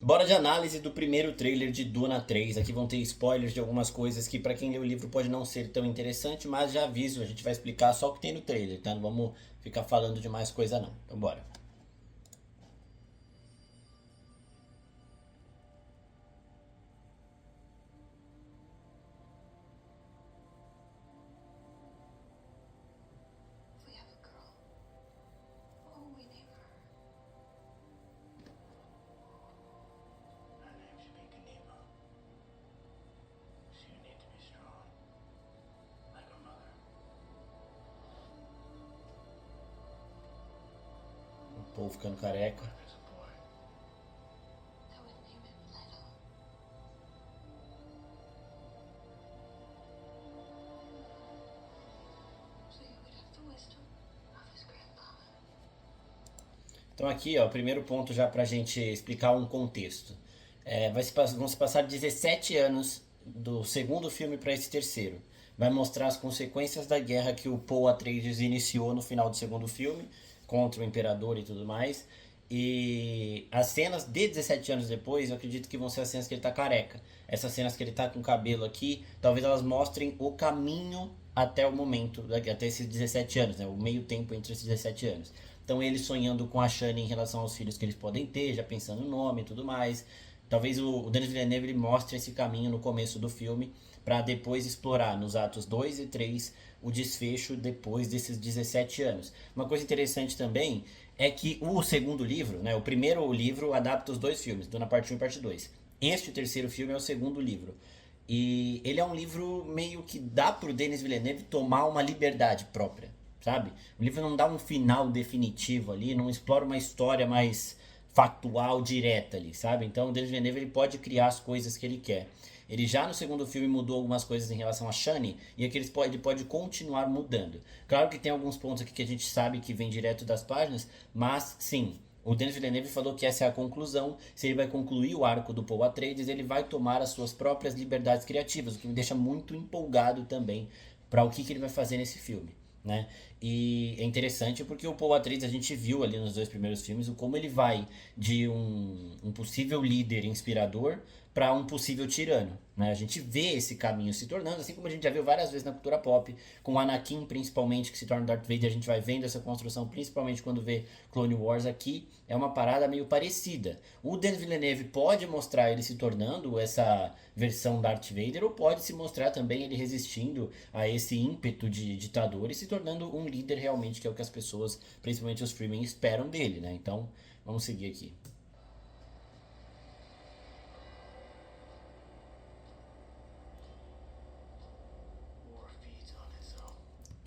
Bora de análise do primeiro trailer de Duna 3. Aqui vão ter spoilers de algumas coisas que pra quem lê o livro pode não ser tão interessante, mas já aviso, a gente vai explicar só o que tem no trailer, tá? Não vamos ficar falando de mais coisa não. Então bora. If we have a girl, what will we name her? Her name should be Ganima. She would need to be strong, like her mother. O povo ficando careca. What if it's a boy? I would name him Leto. So he would have the wisdom of his grandfather. Então aqui, ó, o primeiro ponto já pra gente explicar um contexto. Vão se passar 17 anos do segundo filme para esse terceiro. Vai mostrar as consequências da guerra que o Paul Atreides iniciou no final do segundo filme, contra o Imperador e tudo mais. E as cenas de 17 anos depois, eu acredito que vão ser as cenas que ele tá careca. Essas cenas que ele tá com o cabelo aqui, talvez elas mostrem o caminho até o momento, até esses 17 anos, né? O meio tempo entre esses 17 anos. Então ele sonhando com a Shani em relação aos filhos que eles podem ter, já pensando no nome e tudo mais. Talvez o Denis Villeneuve ele mostre esse caminho no começo do filme para depois explorar nos atos 2 e 3 o desfecho depois desses 17 anos. Uma coisa interessante também é que o segundo livro, né, o primeiro livro adapta os dois filmes, Duna Parte 1 e Parte 2. Este, o terceiro filme, é o segundo livro. E ele é um livro meio que dá pro Denis Villeneuve tomar uma liberdade própria, sabe? O livro não dá um final definitivo ali, não explora uma história mais factual, direta ali, sabe? Então o Denis Villeneuve ele pode criar as coisas que ele quer. Ele já no segundo filme mudou algumas coisas em relação a Shani e aqui ele pode continuar mudando. Claro que tem alguns pontos aqui que a gente sabe que vem direto das páginas, mas sim, o Denis Villeneuve falou que essa é a conclusão. Se ele vai concluir o arco do Paul Atreides, ele vai tomar as suas próprias liberdades criativas, o que me deixa muito empolgado também para o que ele vai fazer nesse filme. Né? E é interessante porque o Paul Atreides a gente viu ali nos dois primeiros filmes o como ele vai de um possível líder inspirador para um possível tirano, né? A gente vê esse caminho se tornando, assim como a gente já viu várias vezes na cultura pop, com o Anakin principalmente que se torna Darth Vader, a gente vai vendo essa construção principalmente quando vê Clone Wars aqui, é uma parada meio parecida. O Denis Villeneuve pode mostrar ele se tornando essa versão Darth Vader ou pode se mostrar também ele resistindo a esse ímpeto de ditador e se tornando um líder realmente, que é o que as pessoas, principalmente os Freemen, esperam dele, né? Então, vamos seguir aqui. War feeds on itself.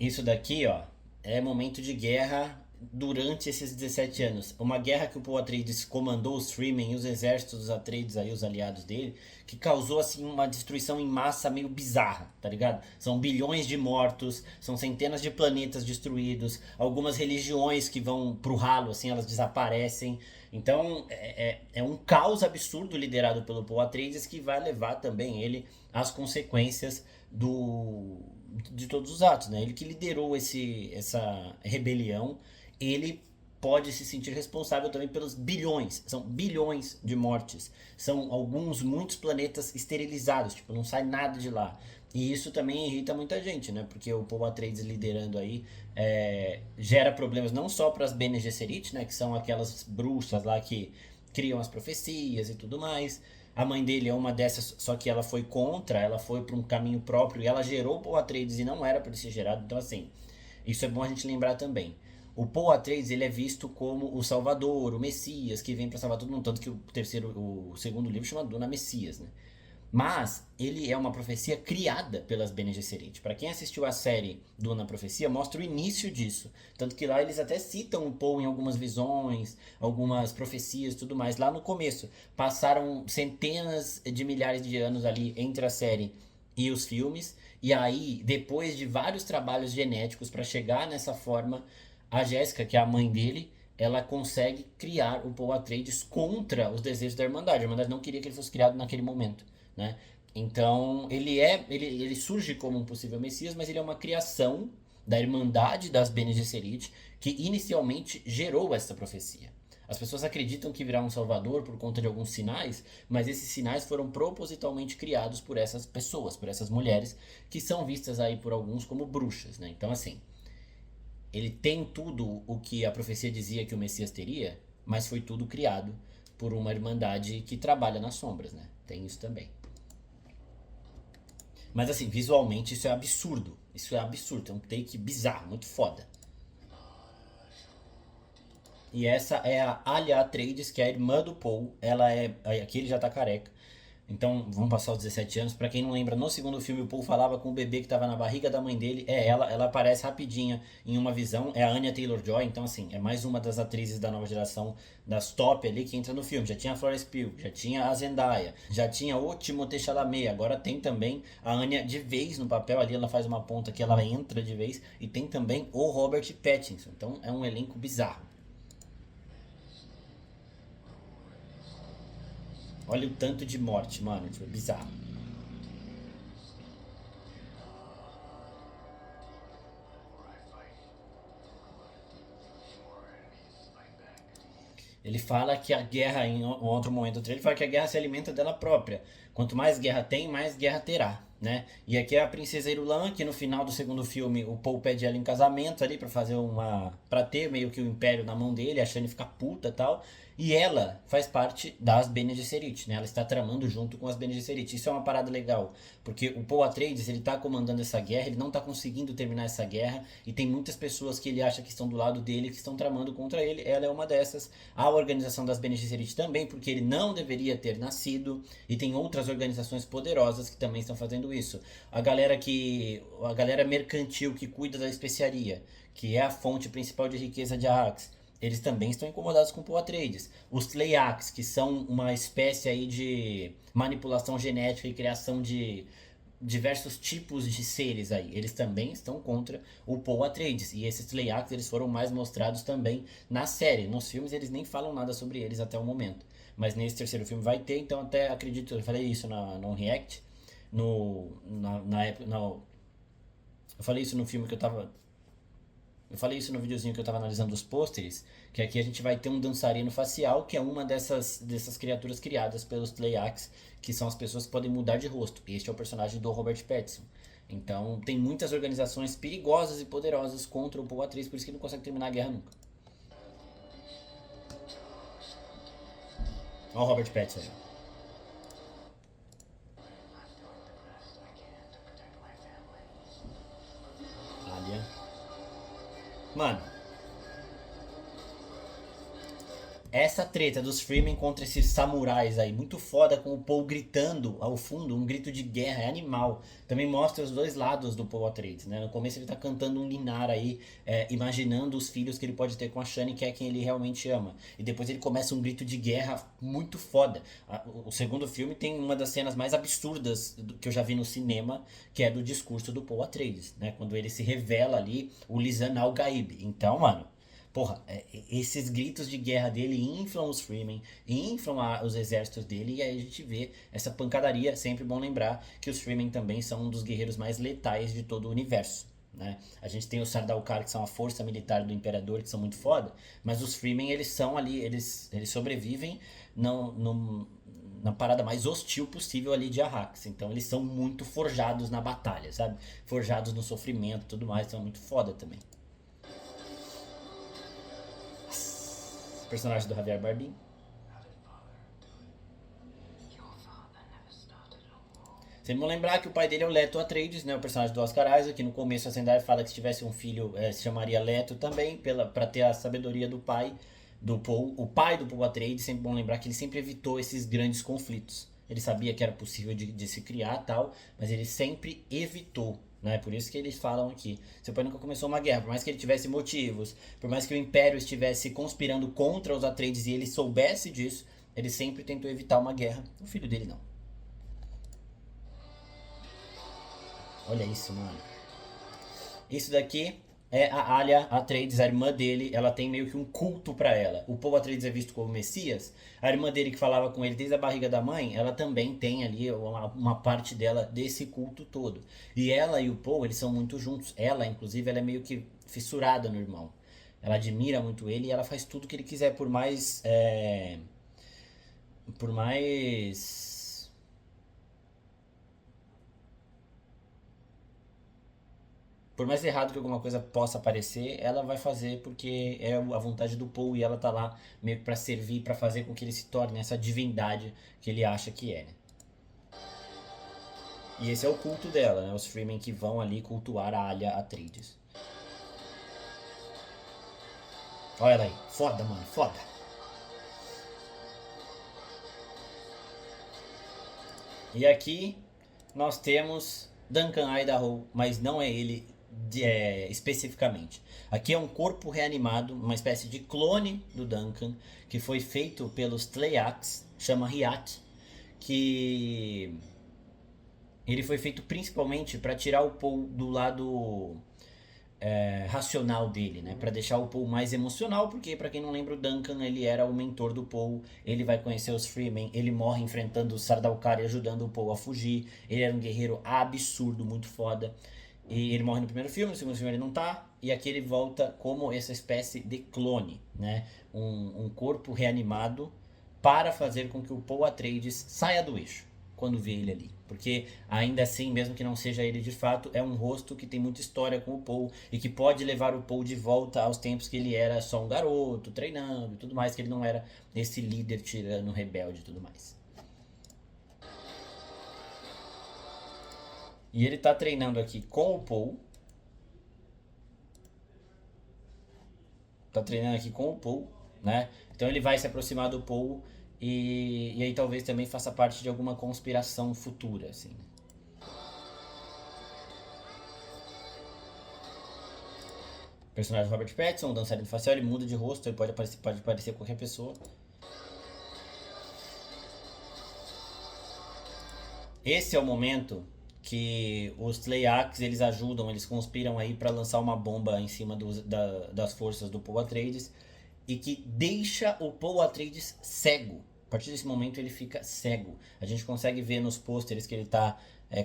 Isso daqui, ó, é momento de guerra durante esses 17 anos. Uma guerra que o Paul Atreides comandou os Freemen e os exércitos dos Atreides aí, os aliados dele, que causou assim uma destruição em massa meio bizarra, tá ligado? São bilhões de mortos, são centenas de planetas destruídos, algumas religiões que vão pro ralo, assim, elas desaparecem. Então é um caos absurdo liderado pelo Paul Atreides que vai levar também ele às consequências de todos os atos, né? Ele que liderou essa rebelião, ele pode se sentir responsável também pelos bilhões, são bilhões de mortes, são muitos planetas esterilizados, tipo, não sai nada de lá. E isso também irrita muita gente, né? Porque o Paul Atreides liderando aí gera problemas não só para as Bene Gesserit, né? Que são aquelas bruxas lá que criam as profecias e tudo mais. A mãe dele é uma dessas, só que ela foi contra, ela foi para um caminho próprio e ela gerou o Paul Atreides e não era para ele ser gerado. Então, assim, isso é bom a gente lembrar também. O Paul Atreides ele é visto como o Salvador, o Messias, que vem para salvar todo mundo. Tanto que o segundo livro chama Duna Messias, né? Mas ele é uma profecia criada pelas Bene Gesserit. Para quem assistiu a série Duna Profecia, mostra o início disso. Tanto que lá eles até citam o Paul em algumas visões, algumas profecias e tudo mais. Lá no começo, passaram centenas de milhares de anos ali entre a série e os filmes. E aí, depois de vários trabalhos genéticos para chegar nessa forma, a Jéssica, que é a mãe dele, ela consegue criar o Paul Atreides contra os desejos da Irmandade. A Irmandade não queria que ele fosse criado naquele momento, né? Então, ele surge como um possível Messias, mas ele é uma criação da Irmandade das Bene Gesserit, que inicialmente gerou essa profecia. As pessoas acreditam que virá um salvador por conta de alguns sinais, mas esses sinais foram propositalmente criados por essas pessoas, por essas mulheres, que são vistas aí por alguns como bruxas, né? Então, assim, ele tem tudo o que a profecia dizia que o Messias teria, mas foi tudo criado por uma irmandade que trabalha nas sombras, né? Tem isso também. Mas assim, visualmente isso é absurdo. Isso é absurdo, é um take bizarro, muito foda. E essa é a Alia Atreides, que é a irmã do Paul. Ela é. Aqui ele já tá careca. Então, vamos passar os 17 anos. Pra quem não lembra, no segundo filme o Paul falava com o bebê que tava na barriga da mãe dele. É ela, ela aparece rapidinha em uma visão. É a Anya Taylor-Joy. Então, assim, é mais uma das atrizes da nova geração, das top ali, que entra no filme. Já tinha a Florence Pugh, já tinha a Zendaya, já tinha o Timothée Chalamet. Agora tem também a Anya de vez no papel ali. Ela faz uma ponta que ela entra de vez. E tem também o Robert Pattinson. Então, é um elenco bizarro. Olha o tanto de morte, mano. Tipo, é bizarro. Where I fight, more enemies fight back. Ele fala que a guerra, em outro momento do trailer, ele fala que a guerra se alimenta dela própria. Quanto mais guerra tem, mais guerra terá, né? E aqui é a princesa Irulan, que no final do segundo filme o Paul pede ela em casamento ali pra fazer uma, para ter meio que o império na mão dele, achando ele ficar puta e tal. E ela faz parte das Bene Gesserit, né? Ela está tramando junto com as Bene Gesserit. Isso é uma parada legal, porque o Paul Atreides, ele tá comandando essa guerra, ele não tá conseguindo terminar essa guerra, e tem muitas pessoas que ele acha que estão do lado dele, que estão tramando contra ele. Ela é uma dessas. A organização das Bene Gesserit também, porque ele não deveria ter nascido, e tem outras organizações poderosas que também estão fazendo isso. A galera mercantil que cuida da especiaria, que é a fonte principal de riqueza de Arrakis, eles também estão incomodados com o Paul Atreides. Os Tleiaks, que são uma espécie aí de manipulação genética e criação de diversos tipos de seres aí, eles também estão contra o Paul Atreides. E esses Tleiaks, eles foram mais mostrados também na série. Nos filmes eles nem falam nada sobre eles até o momento. Mas nesse terceiro filme vai ter, então até acredito, eu falei isso no React, na época, eu falei isso no filme que eu tava, eu falei isso no videozinho que eu tava analisando os pôsteres, que aqui a gente vai ter um dançarino facial, que é uma dessas criaturas criadas pelos Tleiaks, que são as pessoas que podem mudar de rosto. Este é o personagem do Robert Pattinson. Então tem muitas organizações perigosas e poderosas contra o Paul Atreides, por isso que ele não consegue terminar a guerra nunca. Olha o Robert Pattinson aí. I'm doing the best I can to protect my family. Alia. Mano, essa treta dos Freeman contra esses samurais aí, muito foda, com o Paul gritando ao fundo, um grito de guerra, é animal. Também mostra os dois lados do Paul Atreides, né? No começo ele tá cantando um linar aí, imaginando os filhos que ele pode ter com a Shani, que é quem ele realmente ama. E depois ele começa um grito de guerra muito foda. O segundo filme tem uma das cenas mais absurdas que eu já vi no cinema, que é do discurso do Paul Atreides, né? Quando ele se revela ali, o Lisan al-Gaib. Então, mano, porra, esses gritos de guerra dele inflam os Freemen, inflam os exércitos dele, e aí a gente vê essa pancadaria. Sempre bom lembrar que os Freemen também são um dos guerreiros mais letais de todo o universo, né? A gente tem os Sardaukar, que são a força militar do Imperador, que são muito foda, mas os Freemen, eles são ali, eles sobrevivem na parada mais hostil possível ali de Arrakis. Então eles são muito forjados na batalha, sabe? Forjados no sofrimento e tudo mais, são muito foda também. Personagem do Javier Bardem. Your father never started a war. Vocês vão lembrar que o pai dele é o Leto Atreides, né? O personagem do Oscar Isaac, que no começo a Zendaya fala que se tivesse um filho se chamaria Leto também, pra ter a sabedoria do pai do Paul. O pai do Paul Atreides, sempre bom lembrar que ele sempre evitou esses grandes conflitos. Ele sabia que era possível de se criar tal, mas ele sempre evitou, né? Por isso que eles falam aqui. Seu pai nunca começou uma guerra, por mais que ele tivesse motivos, por mais que o Império estivesse conspirando contra os Atreides e ele soubesse disso, ele sempre tentou evitar uma guerra. O filho dele não. Olha isso, mano. Isso daqui é a Alia Atreides, a irmã dele. Ela tem meio que um culto pra ela. O Paul Atreides é visto como Messias. A irmã dele que falava com ele desde a barriga da mãe, ela também tem ali uma parte dela desse culto todo. E ela e o Paul, eles são muito juntos. Ela, inclusive, ela é meio que fissurada no irmão. ela admira muito ele e ela faz tudo que ele quiser, por mais por mais errado que alguma coisa possa parecer, ela vai fazer porque é a vontade do Paul e ela tá lá meio que pra servir, pra fazer com que ele se torne essa divindade que ele acha que é, né? E esse é o culto dela, né? Os Freemen que vão ali cultuar a Alia Atreides. Olha ela aí, foda, mano, foda. E aqui nós temos Duncan Idaho, mas não é ele especificamente. Aqui é um corpo reanimado, uma espécie de clone do Duncan, que foi feito pelos Tleilax, chama Riat, que ele foi feito principalmente para tirar o Paul do lado racional dele, né? Para deixar o Paul mais emocional, porque para quem não lembra, o Duncan ele era o mentor do Paul, ele vai conhecer os Freemen, ele morre enfrentando o Sardaukar e ajudando o Paul a fugir. Ele era um guerreiro absurdo, muito foda. E ele morre no primeiro filme, no segundo filme ele não tá, e aqui ele volta como essa espécie de clone, né? Um corpo reanimado para fazer com que o Paul Atreides saia do eixo quando vê ele ali. Porque ainda assim, mesmo que não seja ele de fato, é um rosto que tem muita história com o Paul e que pode levar o Paul de volta aos tempos que ele era só um garoto, treinando e tudo mais, que ele não era esse líder tirano, rebelde e tudo mais. E ele tá treinando aqui com o Paul. Tá treinando aqui com o Paul, né? Então ele vai se aproximar do Paul e aí talvez também faça parte de alguma conspiração futura, assim. O personagem Robert Pattinson, dançarino facial, ele muda de rosto, ele pode parecer qualquer pessoa. Esse é o momento que os Tleilax eles ajudam, eles conspiram aí para lançar uma bomba em cima das forças do Paul Atreides e que deixa o Paul Atreides cego. A partir desse momento ele fica cego. A gente consegue ver nos pôsteres que ele tá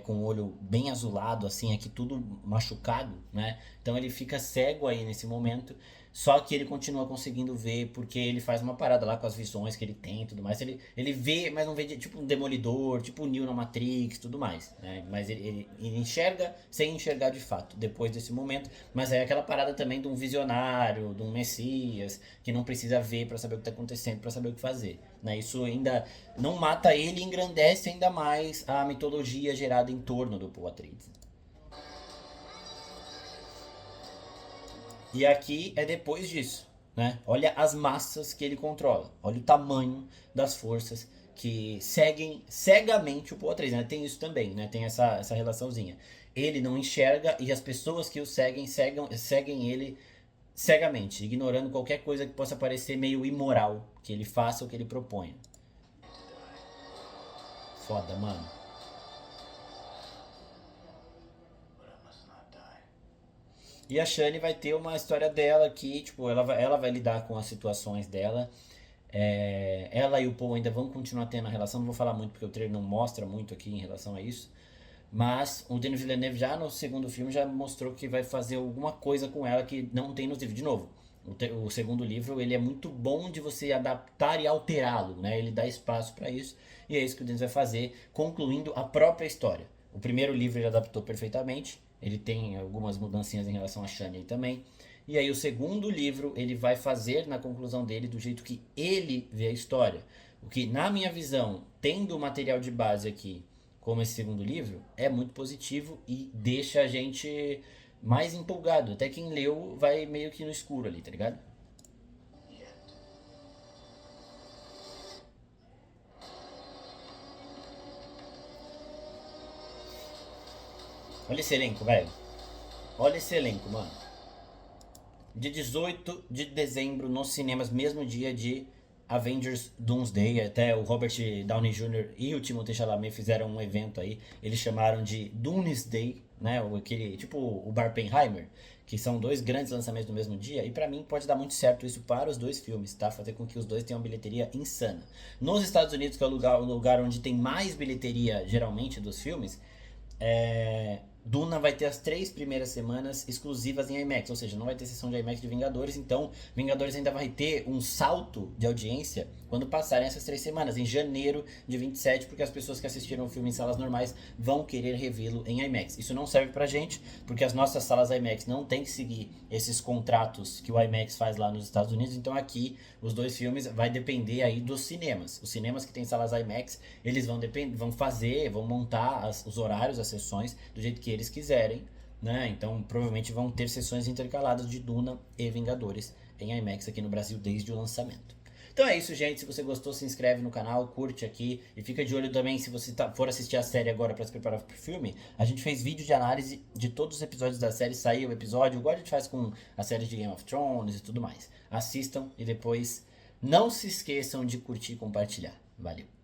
com o olho bem azulado, assim, aqui tudo machucado, né? Então ele fica cego aí nesse momento. Só que ele continua conseguindo ver porque ele faz uma parada lá com as visões que ele tem e tudo mais. Ele vê, mas não vê tipo um demolidor, tipo o Neo na Matrix e tudo mais, né? Mas ele enxerga sem enxergar de fato depois desse momento. Mas é aquela parada também de um visionário, de um messias, que não precisa ver para saber o que tá acontecendo, para saber o que fazer, né? Isso ainda não mata ele e engrandece ainda mais a mitologia gerada em torno do Paul Atreides. E aqui é depois disso, né? Olha as massas que ele controla. Olha o tamanho das forças que seguem cegamente o Paul Atreides, né? Tem isso também, né? Tem essa relaçãozinha. Ele não enxerga e as pessoas que o seguem ele cegamente, ignorando qualquer coisa que possa parecer meio imoral que ele faça ou que ele proponha. Foda, mano. E a Shani vai ter uma história dela aqui, tipo, ela vai lidar com as situações dela. Ela e o Paul ainda vão continuar tendo a relação, não vou falar muito porque o trailer não mostra muito aqui em relação a isso. Mas o Denis Villeneuve já no segundo filme já mostrou que vai fazer alguma coisa com ela que não tem nos livros. De novo, o segundo livro ele é muito bom de você adaptar e alterá-lo, né? Ele dá espaço para isso e é isso que o Denis vai fazer, concluindo a própria história. O primeiro livro ele adaptou perfeitamente, ele tem algumas mudancinhas em relação a Shani também. E aí o segundo livro ele vai fazer na conclusão dele do jeito que ele vê a história. O que na minha visão, tendo o material de base aqui, como esse segundo livro, é muito positivo e deixa a gente mais empolgado. Até quem leu vai meio que no escuro ali, tá ligado? Olha esse elenco, velho. Olha esse elenco, mano. Dia 18 de dezembro nos cinemas, mesmo dia de Avengers Doomsday. Até o Robert Downey Jr. e o Timothée Chalamet fizeram um evento aí. Eles chamaram de Doomsday, né? Aquele, tipo o Barbenheimer, que são dois grandes lançamentos no mesmo dia. E pra mim pode dar muito certo isso para os dois filmes, tá? Fazer com que os dois tenham uma bilheteria insana. Nos Estados Unidos, que é o lugar onde tem mais bilheteria geralmente dos filmes, Duna vai ter as 3 primeiras semanas exclusivas em IMAX, ou seja, não vai ter sessão de IMAX de Vingadores, então Vingadores ainda vai ter um salto de audiência quando passarem essas 3 semanas, em janeiro de 27, porque as pessoas que assistiram o filme em salas normais vão querer revê-lo em IMAX. Isso não serve pra gente, porque as nossas salas IMAX não tem que seguir esses contratos que o IMAX faz lá nos Estados Unidos, então aqui os 2 filmes vai depender aí dos cinemas. Os cinemas que tem salas IMAX, eles vão montar os horários, as sessões, do jeito que eles quiserem, né? Então provavelmente vão ter sessões intercaladas de Duna e Vingadores em IMAX aqui no Brasil desde o lançamento. Então é isso, gente. Se você gostou, se inscreve no canal, curte aqui e fica de olho também se você for assistir a série agora para se preparar pro filme. A gente fez vídeo de análise de todos os episódios da série, saiu o episódio, igual a gente faz com a série de Game of Thrones e tudo mais. Assistam e depois não se esqueçam de curtir e compartilhar. Valeu!